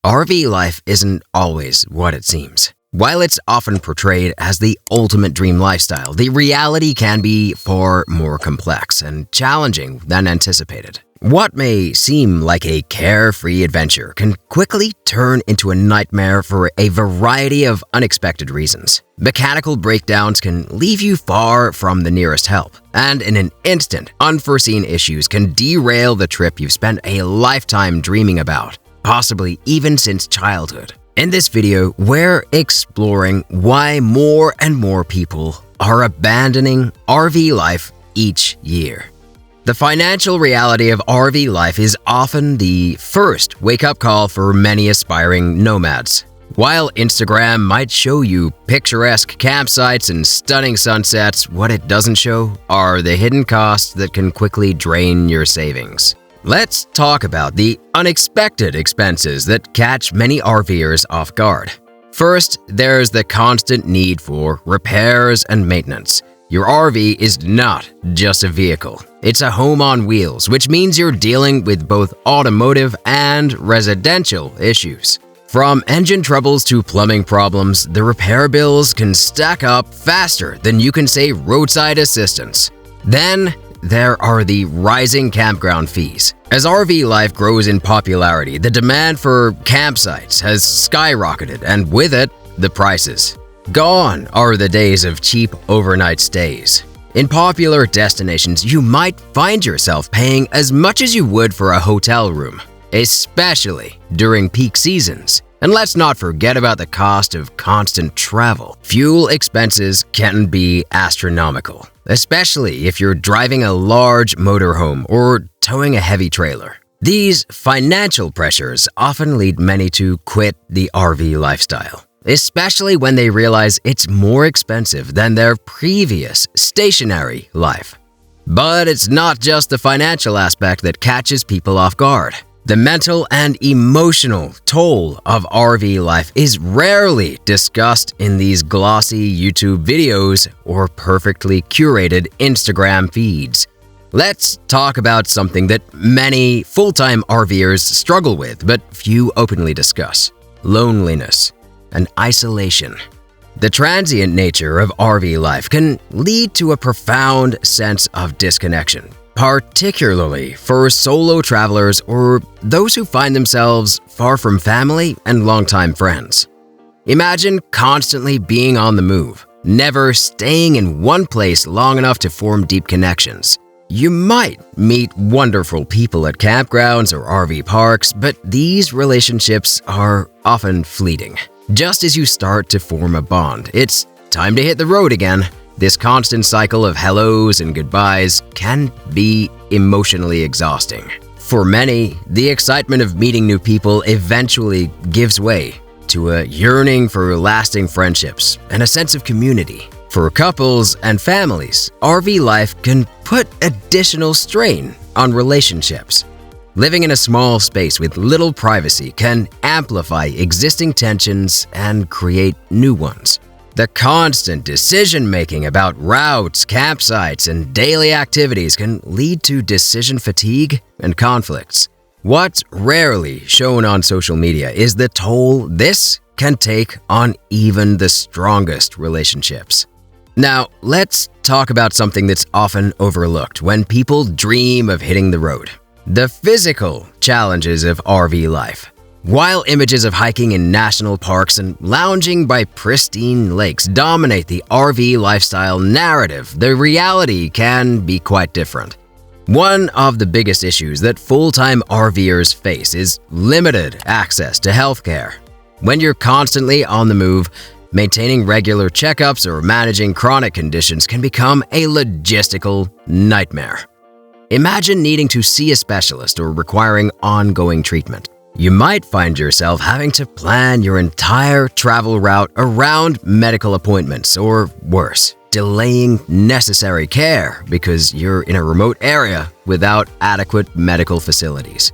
RV life isn't always what it seems. While it's often portrayed as the ultimate dream lifestyle, the reality can be far more complex and challenging than anticipated. What may seem like a carefree adventure can quickly turn into a nightmare for a variety of unexpected reasons. Mechanical breakdowns can leave you far from the nearest help, and in an instant, unforeseen issues can derail the trip you've spent a lifetime dreaming about, possibly even since childhood. In this video, we're exploring why more and more people are abandoning RV life each year. The financial reality of RV life is often the first wake-up call for many aspiring nomads. While Instagram might show you picturesque campsites and stunning sunsets, what it doesn't show are the hidden costs that can quickly drain your savings. Let's talk about the unexpected expenses that catch many RVers off guard. First, there's the constant need for repairs and maintenance. Your RV is not just a vehicle. It's a home on wheels, which means you're dealing with both automotive and residential issues. From engine troubles to plumbing problems, the repair bills can stack up faster than you can say roadside assistance. Then, there are the rising campground fees. As RV life grows in popularity, the demand for campsites has skyrocketed, and with it, the prices. Gone are the days of cheap overnight stays. In popular destinations, you might find yourself paying as much as you would for a hotel room, especially during peak seasons. And let's not forget about the cost of constant travel. Fuel expenses can be astronomical, especially if you're driving a large motorhome or towing a heavy trailer. These financial pressures often lead many to quit the RV lifestyle, especially when they realize it's more expensive than their previous stationary life. But it's not just the financial aspect that catches people off guard. The mental and emotional toll of RV life is rarely discussed in these glossy YouTube videos or perfectly curated Instagram feeds. Let's talk about something that many full-time RVers struggle with, but few openly discuss: loneliness and isolation. The transient nature of RV life can lead to a profound sense of disconnection, particularly for solo travelers or those who find themselves far from family and longtime friends. Imagine constantly being on the move, never staying in one place long enough to form deep connections. You might meet wonderful people at campgrounds or RV parks, but these relationships are often fleeting. Just as you start to form a bond, it's time to hit the road again. This constant cycle of hellos and goodbyes can be emotionally exhausting. For many, the excitement of meeting new people eventually gives way to a yearning for lasting friendships and a sense of community. For couples and families, RV life can put additional strain on relationships. Living in a small space with little privacy can amplify existing tensions and create new ones. The constant decision-making about routes, campsites, and daily activities can lead to decision fatigue and conflicts. What's rarely shown on social media is the toll this can take on even the strongest relationships. Now, let's talk about something that's often overlooked when people dream of hitting the road: the physical challenges of RV life. While images of hiking in national parks and lounging by pristine lakes dominate the RV lifestyle narrative, the reality can be quite different. One of the biggest issues that full-time RVers face is limited access to healthcare. When you're constantly on the move, maintaining regular checkups or managing chronic conditions can become a logistical nightmare. Imagine needing to see a specialist or requiring ongoing treatment. You might find yourself having to plan your entire travel route around medical appointments, or worse, delaying necessary care because you're in a remote area without adequate medical facilities.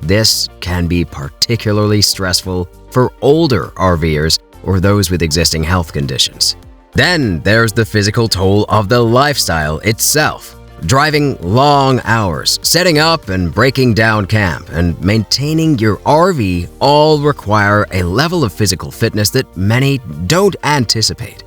This can be particularly stressful for older RVers or those with existing health conditions. Then there's the physical toll of the lifestyle itself. Driving long hours, setting up and breaking down camp, and maintaining your RV all require a level of physical fitness that many don't anticipate.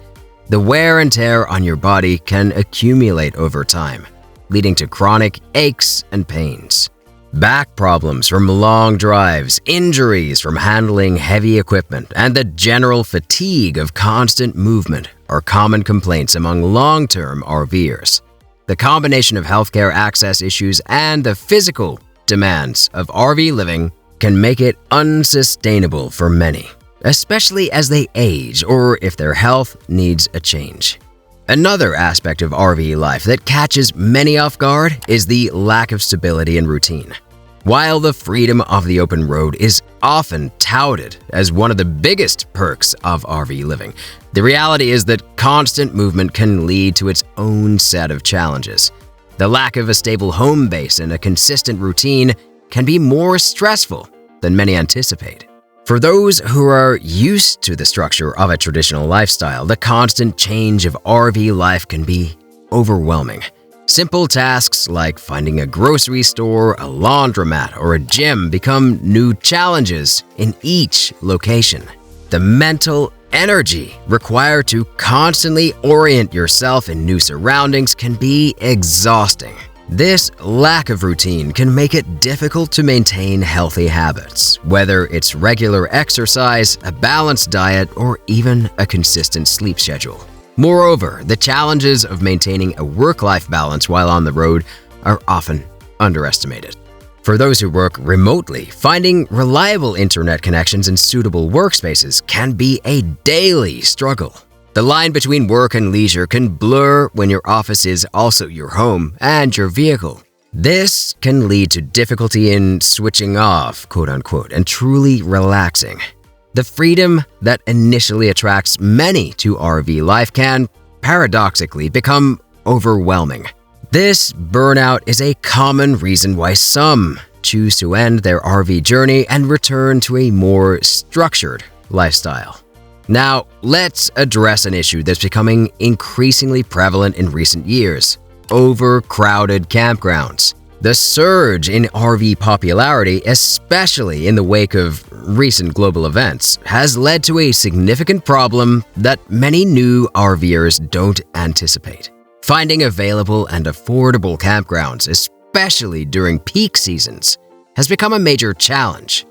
The wear and tear on your body can accumulate over time, leading to chronic aches and pains. Back problems from long drives, injuries from handling heavy equipment, and the general fatigue of constant movement are common complaints among long-term RVers. The combination of healthcare access issues and the physical demands of RV living can make it unsustainable for many, especially as they age or if their health needs a change. Another aspect of RV life that catches many off guard is the lack of stability and routine. While the freedom of the open road is often touted as one of the biggest perks of RV living, the reality is that constant movement can lead to its own set of challenges. The lack of a stable home base and a consistent routine can be more stressful than many anticipate. For those who are used to the structure of a traditional lifestyle, the constant change of RV life can be overwhelming. Simple tasks like finding a grocery store, a laundromat, or a gym become new challenges in each location. The mental energy required to constantly orient yourself in new surroundings can be exhausting. This lack of routine can make it difficult to maintain healthy habits, whether it's regular exercise, a balanced diet, or even a consistent sleep schedule. Moreover, the challenges of maintaining a work-life balance while on the road are often underestimated. For those who work remotely, finding reliable internet connections and suitable workspaces can be a daily struggle. The line between work and leisure can blur when your office is also your home and your vehicle. This can lead to difficulty in switching off, quote-unquote, and truly relaxing. The freedom that initially attracts many to RV life can, paradoxically, become overwhelming. This burnout is a common reason why some choose to end their RV journey and return to a more structured lifestyle. Now, let's address an issue that's becoming increasingly prevalent in recent years: overcrowded campgrounds. The surge in RV popularity, especially in the wake of recent global events, has led to a significant problem that many new RVers don't anticipate. Finding available and affordable campgrounds, especially during peak seasons, has become a major challenge.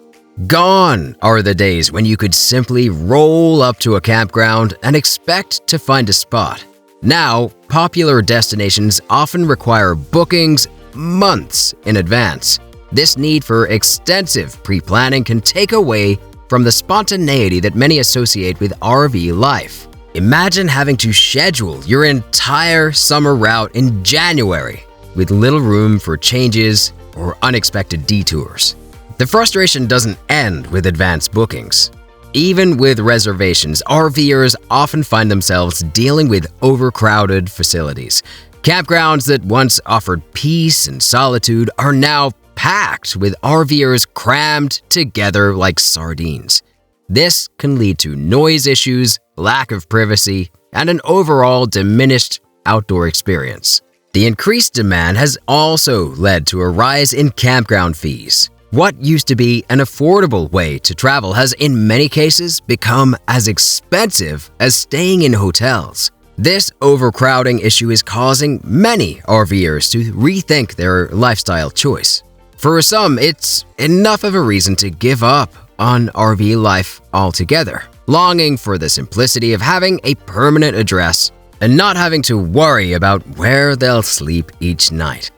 Gone are the days when you could simply roll up to a campground and expect to find a spot. Now, popular destinations often require bookings months in advance. This need for extensive pre-planning can take away from the spontaneity that many associate with RV life. Imagine having to schedule your entire summer route in January with little room for changes or unexpected detours. The frustration doesn't end with advanced bookings. Even with reservations, RVers often find themselves dealing with overcrowded facilities. Campgrounds that once offered peace and solitude are now packed with RVers crammed together like sardines. This can lead to noise issues, lack of privacy, and an overall diminished outdoor experience. The increased demand has also led to a rise in campground fees. What used to be an affordable way to travel has in many cases become as expensive as staying in hotels. This overcrowding issue is causing many RVers to rethink their lifestyle choice. For some, it's enough of a reason to give up on RV life altogether, longing for the simplicity of having a permanent address and not having to worry about where they'll sleep each night.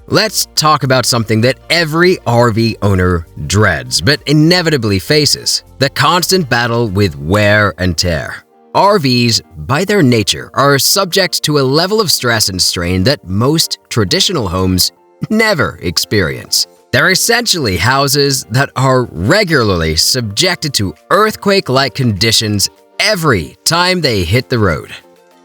Let's talk about something that every RV owner dreads but inevitably faces: the constant battle with wear and tear. RVs, by their nature, are subject to a level of stress and strain that most traditional homes never experience. They're essentially houses that are regularly subjected to earthquake-like conditions every time they hit the road.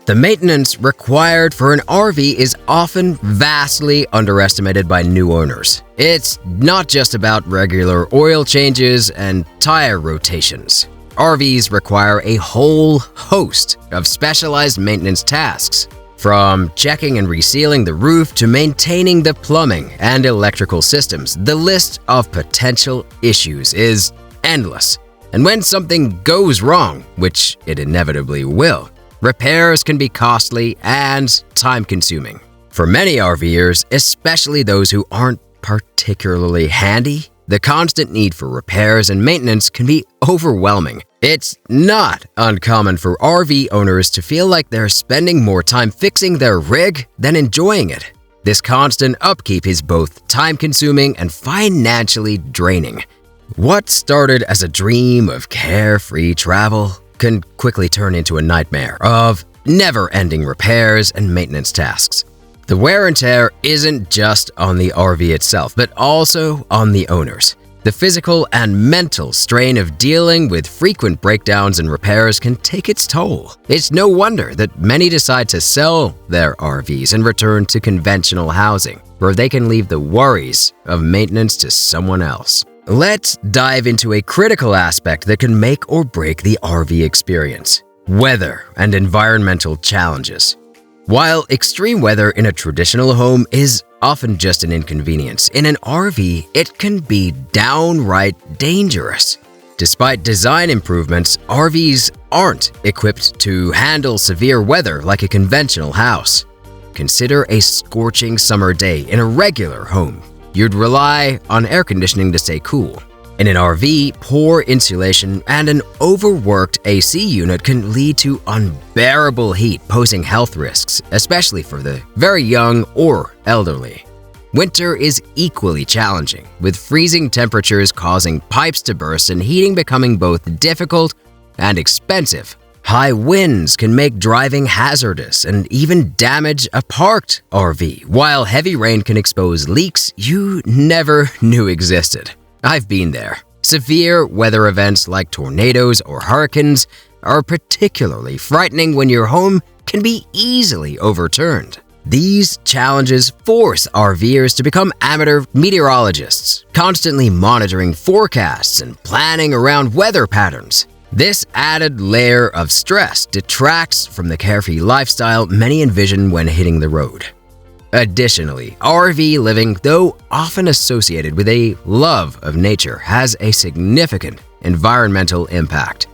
The maintenance required for an RV is often vastly underestimated by new owners. It's not just about regular oil changes and tire rotations. RVs require a whole host of specialized maintenance tasks. From checking and resealing the roof to maintaining the plumbing and electrical systems, the list of potential issues is endless. And when something goes wrong, which it inevitably will, repairs can be costly and time-consuming. For many RVers, especially those who aren't particularly handy, the constant need for repairs and maintenance can be overwhelming. It's not uncommon for RV owners to feel like they're spending more time fixing their rig than enjoying it. This constant upkeep is both time-consuming and financially draining. What started as a dream of carefree travel can quickly turn into a nightmare of never-ending repairs and maintenance tasks. The wear and tear isn't just on the RV itself, but also on the owners. The physical and mental strain of dealing with frequent breakdowns and repairs can take its toll. It's no wonder that many decide to sell their RVs and return to conventional housing, where they can leave the worries of maintenance to someone else. Let's dive into a critical aspect that can make or break the RV experience: weather and environmental challenges. While extreme weather in a traditional home is often just an inconvenience, in an RV it can be downright dangerous. Despite design improvements, RVs aren't equipped to handle severe weather like a conventional house. Consider a scorching summer day in a regular home. You'd rely on air conditioning to stay cool. In an RV, poor insulation and an overworked AC unit can lead to unbearable heat, posing health risks, especially for the very young or elderly. Winter is equally challenging, with freezing temperatures causing pipes to burst and heating becoming both difficult and expensive. High winds can make driving hazardous and even damage a parked RV, while heavy rain can expose leaks you never knew existed. I've been there. Severe weather events like tornadoes or hurricanes are particularly frightening when your home can be easily overturned. These challenges force RVers to become amateur meteorologists, constantly monitoring forecasts and planning around weather patterns. This added layer of stress detracts from the carefree lifestyle many envision when hitting the road. Additionally, RV living, though often associated with a love of nature, has a significant environmental impact.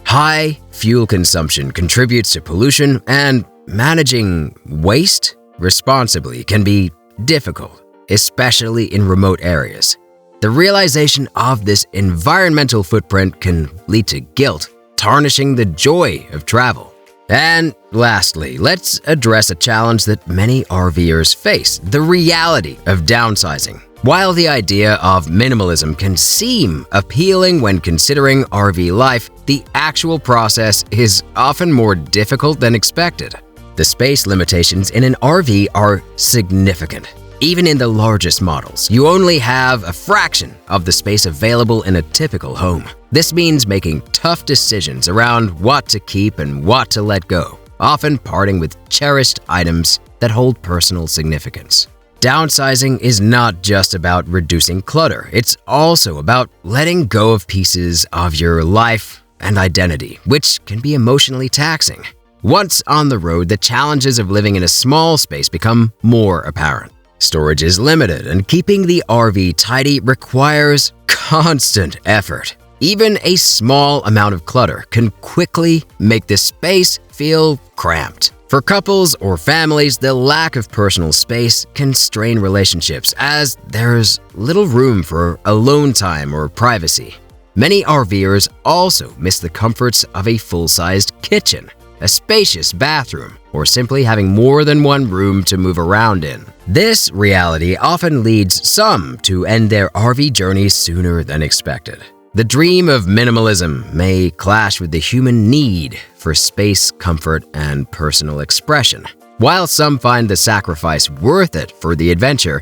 High fuel consumption contributes to pollution, and managing waste responsibly can be difficult, especially in remote areas. The realization of this environmental footprint can lead to guilt, tarnishing the joy of travel. And lastly, let's address a challenge that many RVers face: the reality of downsizing. While the idea of minimalism can seem appealing when considering RV life, the actual process is often more difficult than expected. The space limitations in an RV are significant. Even in the largest models, you only have a fraction of the space available in a typical home. This means making tough decisions around what to keep and what to let go, often parting with cherished items that hold personal significance. Downsizing is not just about reducing clutter, it's also about letting go of pieces of your life and identity, which can be emotionally taxing. Once on the road, the challenges of living in a small space become more apparent. Storage is limited, and keeping the RV tidy requires constant effort. Even a small amount of clutter can quickly make the space feel cramped. For couples or families, the lack of personal space can strain relationships, as there's little room for alone time or privacy. Many RVers also miss the comforts of a full-sized kitchen, a spacious bathroom, or simply having more than one room to move around in. This reality often leads some to end their RV journeys sooner than expected. The dream of minimalism may clash with the human need for space, comfort, and personal expression. While some find the sacrifice worth it for the adventure,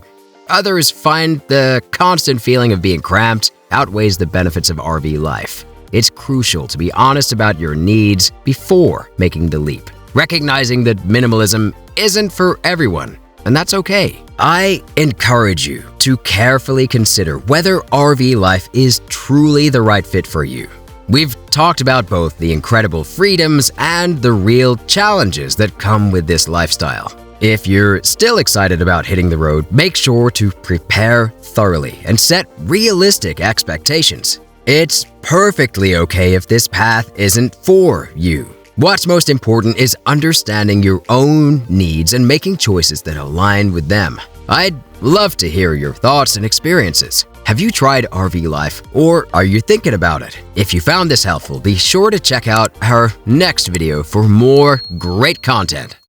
others find the constant feeling of being cramped outweighs the benefits of RV life. It's crucial to be honest about your needs before making the leap, recognizing that minimalism isn't for everyone, and that's okay. I encourage you to carefully consider whether RV life is truly the right fit for you. We've talked about both the incredible freedoms and the real challenges that come with this lifestyle. If you're still excited about hitting the road, make sure to prepare thoroughly and set realistic expectations. It's perfectly okay if this path isn't for you. What's most important is understanding your own needs and making choices that align with them. I'd love to hear your thoughts and experiences. Have you tried RV life, or are you thinking about it? If you found this helpful, be sure to check out our next video for more great content.